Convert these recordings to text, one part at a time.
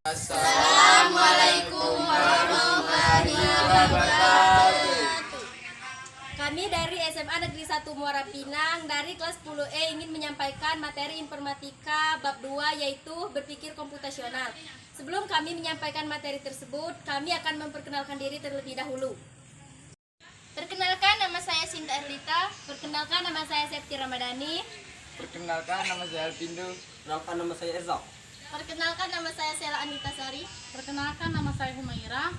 Assalamualaikum warahmatullahi wabarakatuh. Kami dari SMA Negeri 1 Muara Pinang dari kelas 10E ingin menyampaikan materi informatika bab 2 yaitu berpikir komputasional. Sebelum kami menyampaikan materi tersebut, kami akan memperkenalkan diri terlebih dahulu. Perkenalkan, nama saya Sinta Erlita. Perkenalkan, nama saya Septi Ramadhani. Perkenalkan, nama saya Alpindo. Perkenalkan, nama saya Eza. Perkenalkan, nama saya Sela Anita Sari. Perkenalkan, nama saya Humaira.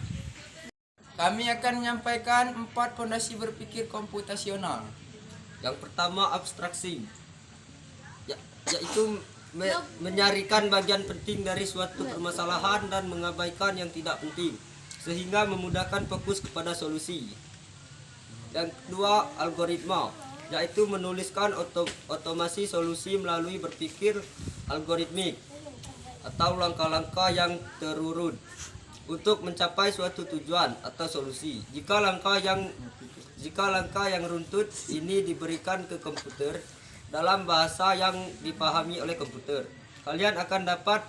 Kami akan menyampaikan 4 fondasi berpikir komputasional. Yang pertama, abstraksi, yaitu menyarikan bagian penting dari suatu permasalahan dan mengabaikan yang tidak penting, sehingga memudahkan fokus kepada solusi. Yang kedua, algoritma, yaitu menuliskan otomasi solusi melalui berpikir algoritmik atau langkah-langkah yang terurut untuk mencapai suatu tujuan atau solusi. Jika langkah yang runtut ini diberikan ke komputer dalam bahasa yang dipahami oleh komputer, kalian akan dapat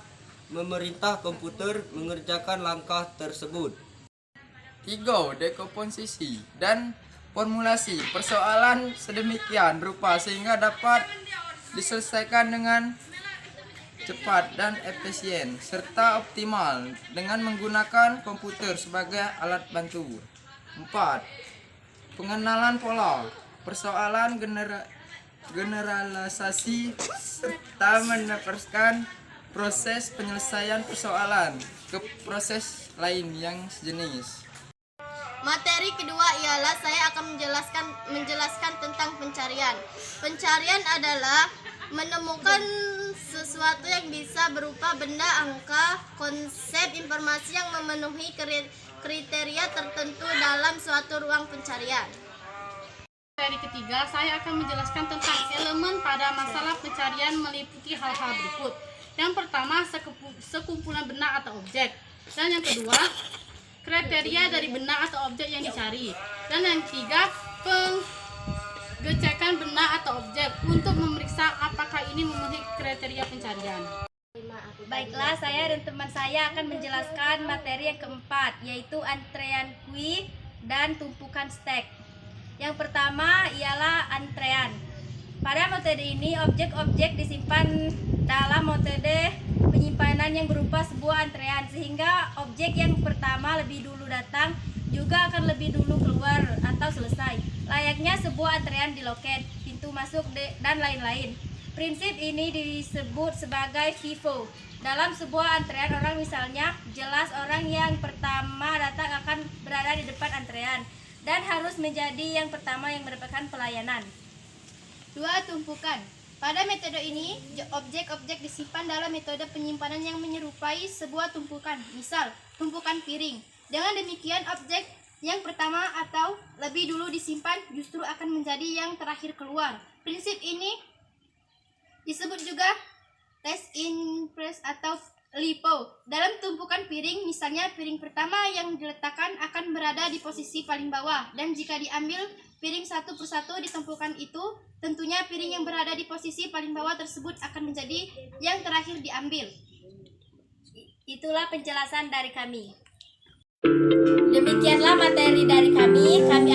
memerintah komputer mengerjakan langkah tersebut. 3. Dekomposisi dan formulasi persoalan sedemikian rupa sehingga dapat diselesaikan dengan cepat dan efisien serta optimal dengan menggunakan komputer sebagai alat bantu. 4. Pengenalan pola persoalan generalisasi serta menerapkan proses penyelesaian persoalan ke proses lain yang sejenis. Materi kedua ialah saya akan menjelaskan tentang pencarian. Pencarian adalah menemukan sesuatu yang bisa berupa benda, angka, konsep, informasi yang memenuhi kriteria tertentu dalam suatu ruang pencarian. Materi ketiga, saya akan menjelaskan tentang elemen pada masalah pencarian meliputi hal-hal berikut. Yang pertama, sekumpulan benda atau objek. Dan yang kedua, kriteria dari benda atau objek yang dicari. Dan yang ketiga, pengecekan benda atau objek untuk memeriksa apakah ini memenuhi kriteria pencarian. Baiklah, saya dan teman saya akan menjelaskan materi yang keempat, yaitu antrean kue dan tumpukan stek. Yang pertama ialah antrean. Pada metode ini, objek-objek disimpan dalam metode penyimpanan yang berupa sebuah antrean, sehingga objek yang pertama lebih dulu datang juga akan lebih dulu keluar atau selesai. Layaknya sebuah antrean di loket, pintu masuk, dan lain-lain. Prinsip ini disebut sebagai FIFO. Dalam sebuah antrean orang, misalnya, jelas orang yang pertama datang akan berada di depan antrean dan harus menjadi yang pertama yang mendapatkan pelayanan. 2. Tumpukan. Pada metode ini, objek-objek disimpan dalam metode penyimpanan yang menyerupai sebuah tumpukan, misal tumpukan piring. Dengan demikian, objek yang pertama atau lebih dulu disimpan justru akan menjadi yang terakhir keluar. Prinsip ini disebut juga test in place atau LIPO. Dalam tumpukan piring, misalnya piring pertama yang diletakkan akan berada di posisi paling bawah, dan jika diambil piring satu persatu di tumpukan itu, tentunya piring yang berada di posisi paling bawah tersebut akan menjadi yang terakhir diambil. Itulah penjelasan dari kami. Demikianlah materi dari kami. Kami